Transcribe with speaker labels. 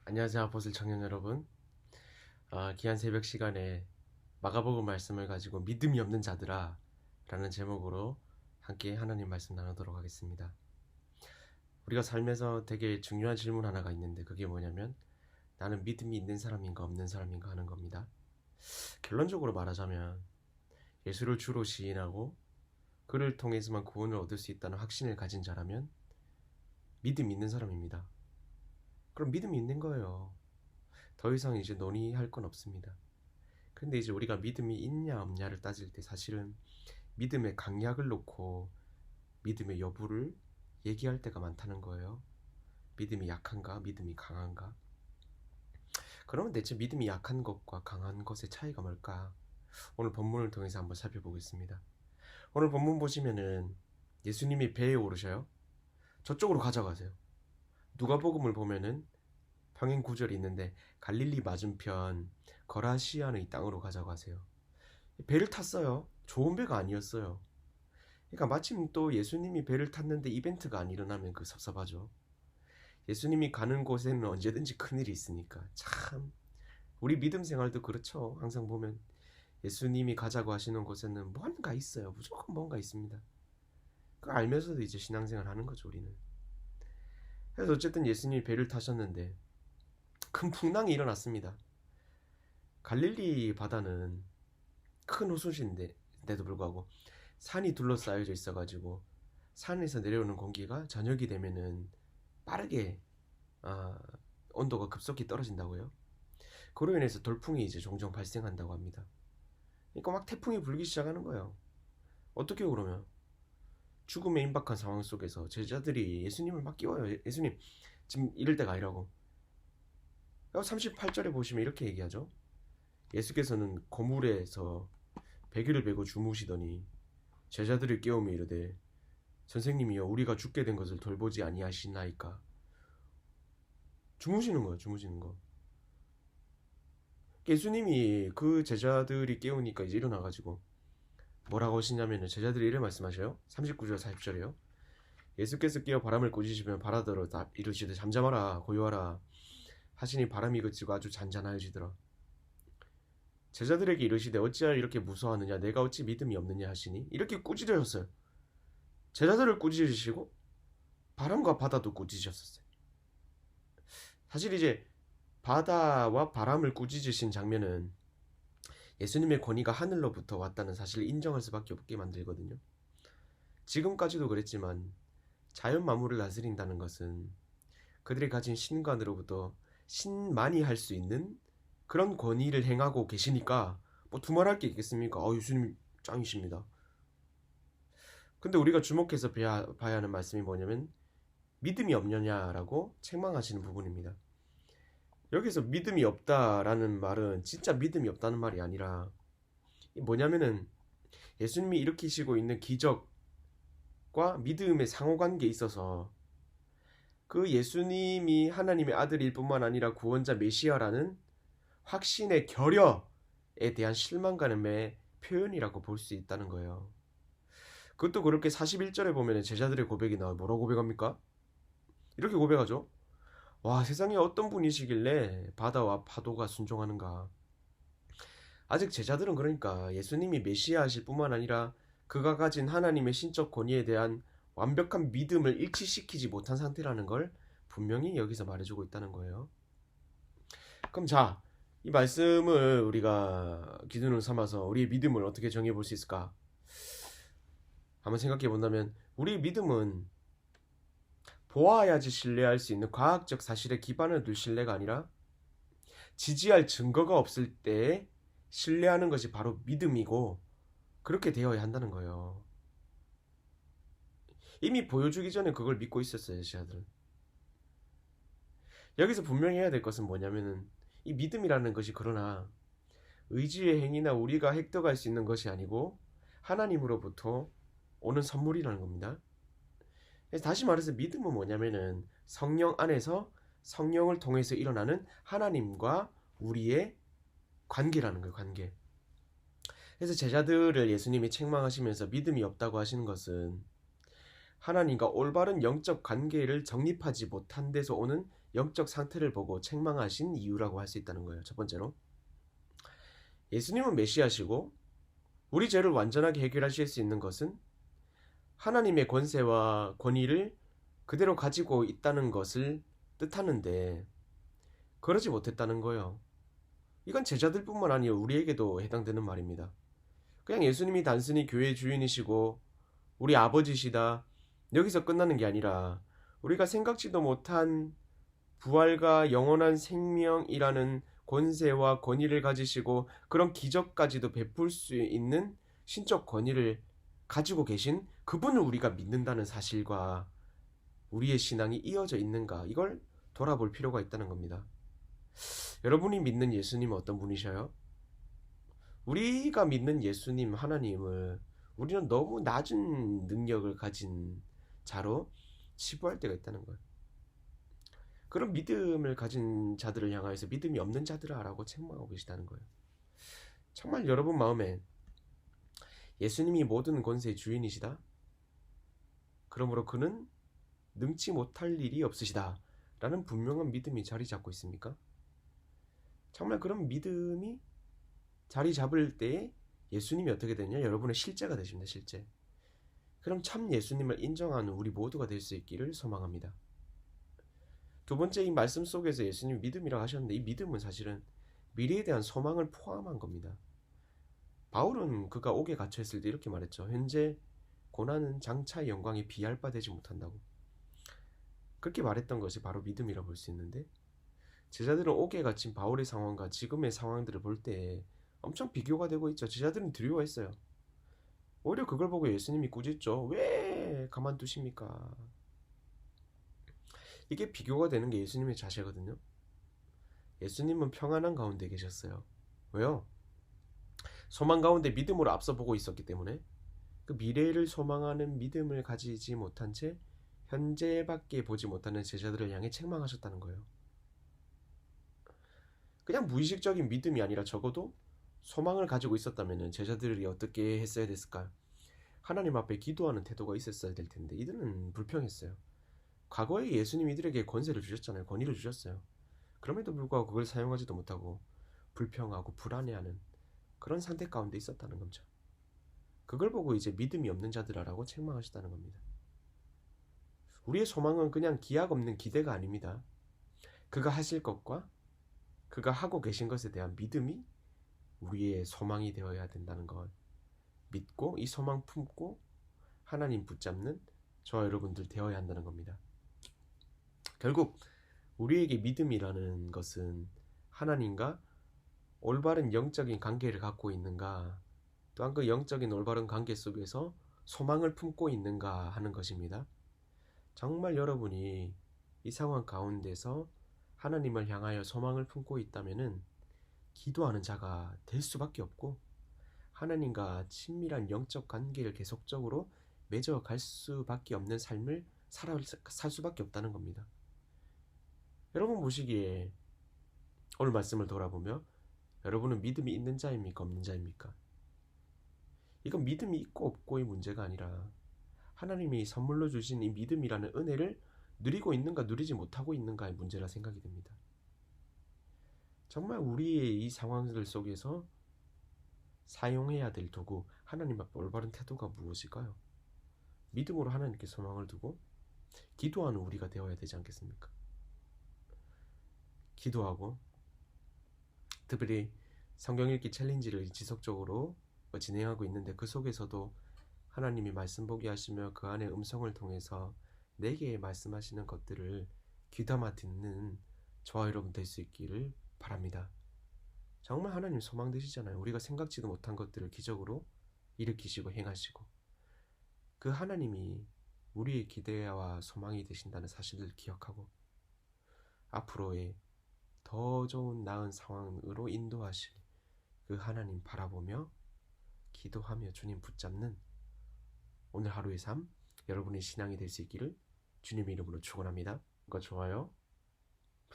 Speaker 1: 안녕하세요, 아포슬 청년 여러분. 귀한 새벽 시간에 마가복음 말씀을 가지고 믿음이 없는 자들아 라는 제목으로 함께 하나님 말씀 나누도록 하겠습니다. 우리가 삶에서 되게 중요한 질문 하나가 있는데 그게 뭐냐면 나는 믿음이 있는 사람인가 없는 사람인가 하는 겁니다. 결론적으로 말하자면 예수를 주로 시인하고 그를 통해서만 구원을 얻을 수 있다는 확신을 가진 자라면 믿음이 있는 사람입니다. 그럼 믿음이 있는 거예요. 더 이상 이제 논의할 건 없습니다. 근데 이제 우리가 믿음이 있냐 없냐를 따질 때 사실은 믿음의 강약을 놓고 믿음의 여부를 얘기할 때가 많다는 거예요. 믿음이 약한가 믿음이 강한가. 그러면 대체 믿음이 약한 것과 강한 것의 차이가 뭘까? 오늘 본문을 통해서 한번 살펴보겠습니다. 오늘 본문 보시면은 예수님이 배에 오르셔요. 저쪽으로 가져가세요. 누가복음을 보면은 평행 구절이 있는데 갈릴리 맞은편 거라시아의 땅으로 가져가세요. 배를 탔어요. 좋은 배가 아니었어요. 그러니까 마침 또 예수님이 배를 탔는데 이벤트가 안 일어나면 그 섭섭하죠. 예수님이 가는 곳에는 언제든지 큰일이 있으니까. 참 우리 믿음 생활도 그렇죠. 항상 보면 예수님이 가자고 하시는 곳에는 뭔가 있어요. 무조건 뭔가 있습니다. 그걸 알면서도 이제 신앙생활 하는 거죠, 우리는. 그래서 어쨌든 예수님이 배를 타셨는데 큰 풍랑이 일어났습니다. 갈릴리 바다는 큰 호수인데도 불구하고 산이 둘러싸여져 있어가지고 산에서 내려오는 공기가 저녁이 되면은 빠르게 온도가 급속히 떨어진다고요. 그로 인해서 돌풍이 이제 종종 발생한다고 합니다. 그러니까 막 태풍이 불기 시작하는 거예요. 어떻게 그러면 죽음에 임박한 상황 속에서 제자들이 예수님을 막 끼워요. 예수님 지금 이럴 때가 아니라고. 38절에 보시면 이렇게 얘기하죠. 예수께서는 고물에서 베개를 베고 주무시더니 제자들을 깨우며 이르되 선생님이여 우리가 죽게 된 것을 돌보지 아니하시나이까. 주무시는 거예요. 주무시는 거. 예수님이 그 제자들이 깨우니까 이제 일어나가지고 뭐라고 하시냐면 제자들이 이래 말씀하셔요. 39절 40절이요. 예수께서 깨어 바람을 꾸짖으시면 바라더러 이르시되 잠잠하라 고요하라 하시니 바람이 그치고 아주 잔잔하여지더라. 제자들에게 이르시되 어찌하여 이렇게 무서워하느냐 내가 어찌 믿음이 없느냐 하시니 이렇게 꾸짖으셨어요. 제자들을 꾸짖으시고 바람과 바다도 꾸짖으셨어요. 사실 이제 바다와 바람을 꾸짖으신 장면은 예수님의 권위가 하늘로부터 왔다는 사실을 인정할 수밖에 없게 만들거든요. 지금까지도 그랬지만 자연 만물을 다스린다는 것은 그들이 가진 신관으로부터 신만이 할 수 있는 그런 권위를 행하고 계시니까 뭐 두말할 게 있겠습니까? 예수님 짱이십니다. 근데 우리가 주목해서 봐야 하는 말씀이 뭐냐면 믿음이 없느냐라고 책망하시는 부분입니다. 여기서 믿음이 없다라는 말은 진짜 믿음이 없다는 말이 아니라 뭐냐면은 예수님이 일으키시고 있는 기적과 믿음의 상호관계에 있어서 그 예수님이 하나님의 아들일 뿐만 아니라 구원자 메시아라는 확신의 결여에 대한 실망감의 표현이라고 볼 수 있다는 거예요. 그것도 그렇게 41절에 보면 제자들의 고백이 나와요. 뭐라고 고백합니까? 이렇게 고백하죠. 와, 세상에 어떤 분이시길래 바다와 파도가 순종하는가. 아직 제자들은 그러니까 예수님이 메시아이실 뿐만 아니라 그가 가진 하나님의 신적 권위에 대한 완벽한 믿음을 일치시키지 못한 상태라는 걸 분명히 여기서 말해주고 있다는 거예요. 그럼 자, 이 말씀을 우리가 기준으로 삼아서 우리의 믿음을 어떻게 정해 볼 수 있을까? 한번 생각해 본다면 우리의 믿음은 보아야지 신뢰할 수 있는 과학적 사실에 기반을 둘 신뢰가 아니라 지지할 증거가 없을 때 신뢰하는 것이 바로 믿음이고 그렇게 되어야 한다는 거예요. 이미 보여주기 전에 그걸 믿고 있었어요, 제자들은. 여기서 분명히 해야 될 것은 뭐냐면은 이 믿음이라는 것이 그러나 의지의 행위나 우리가 획득할 수 있는 것이 아니고 하나님으로부터 오는 선물이라는 겁니다. 그래서 다시 말해서 믿음은 뭐냐면은 성령 안에서 성령을 통해서 일어나는 하나님과 우리의 관계라는 거예요. 관계. 그래서 제자들을 예수님이 책망하시면서 믿음이 없다고 하시는 것은 하나님과 올바른 영적 관계를 정립하지 못한 데서 오는 영적 상태를 보고 책망하신 이유라고 할 수 있다는 거예요. 첫 번째로, 예수님은 메시아시고 우리 죄를 완전하게 해결하실 수 있는 것은 하나님의 권세와 권위를 그대로 가지고 있다는 것을 뜻하는데 그러지 못했다는 거예요. 이건 제자들뿐만 아니라 우리에게도 해당되는 말입니다. 그냥 예수님이 단순히 교회의 주인이시고 우리 아버지시다, 여기서 끝나는 게 아니라 우리가 생각지도 못한 부활과 영원한 생명이라는 권세와 권위를 가지시고 그런 기적까지도 베풀 수 있는 신적 권위를 가지고 계신 그분을 우리가 믿는다는 사실과 우리의 신앙이 이어져 있는가, 이걸 돌아볼 필요가 있다는 겁니다. 여러분이 믿는 예수님은 어떤 분이셔요? 우리가 믿는 예수님 하나님을 우리는 너무 낮은 능력을 가진 자로 치부할 때가 있다는 거예요. 그런 믿음을 가진 자들을 향하여서 믿음이 없는 자들아 라고 책망하고 계시다는 거예요. 정말 여러분 마음에 예수님이 모든 권세의 주인이시다, 그러므로 그는 능치 못할 일이 없으시다 라는 분명한 믿음이 자리 잡고 있습니까? 정말 그런 믿음이 자리 잡을 때에 예수님이 어떻게 되냐? 여러분의 실제가 되십니다. 실제. 그럼 참 예수님을 인정하는 우리 모두가 될 수 있기를 소망합니다. 두 번째, 이 말씀 속에서 예수님이 믿음이라고 하셨는데 이 믿음은 사실은 미래에 대한 소망을 포함한 겁니다. 바울은 그가 옥에 갇혀 있을 때 이렇게 말했죠. 현재 고난은 장차의 영광에 비할 바 되지 못한다고. 그렇게 말했던 것이 바로 믿음이라고 볼 수 있는데, 제자들은 옥에 갇힌 바울의 상황과 지금의 상황들을 볼 때 엄청 비교가 되고 있죠. 제자들은 두려워했어요. 오히려 그걸 보고 예수님이 꾸짖죠. 왜 가만두십니까? 이게 비교가 되는 게 예수님의 자세거든요. 예수님은 평안한 가운데 계셨어요. 왜요? 소망 가운데 믿음으로 앞서 보고 있었기 때문에. 그 미래를 소망하는 믿음을 가지지 못한 채 현재밖에 보지 못하는 제자들을 향해 책망하셨다는 거예요. 그냥 무의식적인 믿음이 아니라 적어도 소망을 가지고 있었다면 제자들이 어떻게 했어야 됐을까요? 하나님 앞에 기도하는 태도가 있었어야 될 텐데 이들은 불평했어요. 과거에 예수님이 이들에게 권세를 주셨잖아요. 권위를 주셨어요. 그럼에도 불구하고 그걸 사용하지도 못하고 불평하고 불안해하는 그런 상태 가운데 있었다는 거죠. 그걸 보고 이제 믿음이 없는 자들아라고 책망하셨다는 겁니다. 우리의 소망은 그냥 기약 없는 기대가 아닙니다. 그가 하실 것과 그가 하고 계신 것에 대한 믿음이 우리의 소망이 되어야 된다는 것 믿고 이 소망 품고 하나님 붙잡는 저와 여러분들 되어야 한다는 겁니다. 결국 우리에게 믿음이라는 것은 하나님과 올바른 영적인 관계를 갖고 있는가, 또한 그 영적인 올바른 관계 속에서 소망을 품고 있는가 하는 것입니다. 정말 여러분이 이 상황 가운데서 하나님을 향하여 소망을 품고 있다면은 기도하는 자가 될 수밖에 없고 하나님과 친밀한 영적 관계를 계속적으로 맺어갈 수밖에 없는 삶을 살 수밖에 없다는 겁니다. 여러분 보시기에 오늘 말씀을 돌아보며 여러분은 믿음이 있는 자입니까? 없는 자입니까? 이건 믿음이 있고 없고의 문제가 아니라 하나님이 선물로 주신 이 믿음이라는 은혜를 누리고 있는가 누리지 못하고 있는가의 문제라 생각이 됩니다. 정말 우리의 이 상황들 속에서 사용해야 될 도구, 하나님 앞에 올바른 태도가 무엇일까요? 믿음으로 하나님께 소망을 두고 기도하는 우리가 되어야 되지 않겠습니까? 기도하고 특별히 성경 읽기 챌린지를 지속적으로 진행하고 있는데 그 속에서도 하나님이 말씀 보게 하시며 그 안에 음성을 통해서 내게 말씀하시는 것들을 귀담아 듣는 저와 여러분 될 수 있기를 바랍니다. 정말 하나님 소망 되시잖아요. 우리가 생각지도 못한 것들을 기적으로 일으키시고 행하시고 그 하나님이 우리의 기대와 소망이 되신다는 사실을 기억하고 앞으로의 더 좋은 나은 상황으로 인도하실 그 하나님 바라보며 기도하며 주님 붙잡는 오늘 하루의 삶 여러분의 신앙이 될 수 있기를 주님의 이름으로 축원합니다. 좋아요.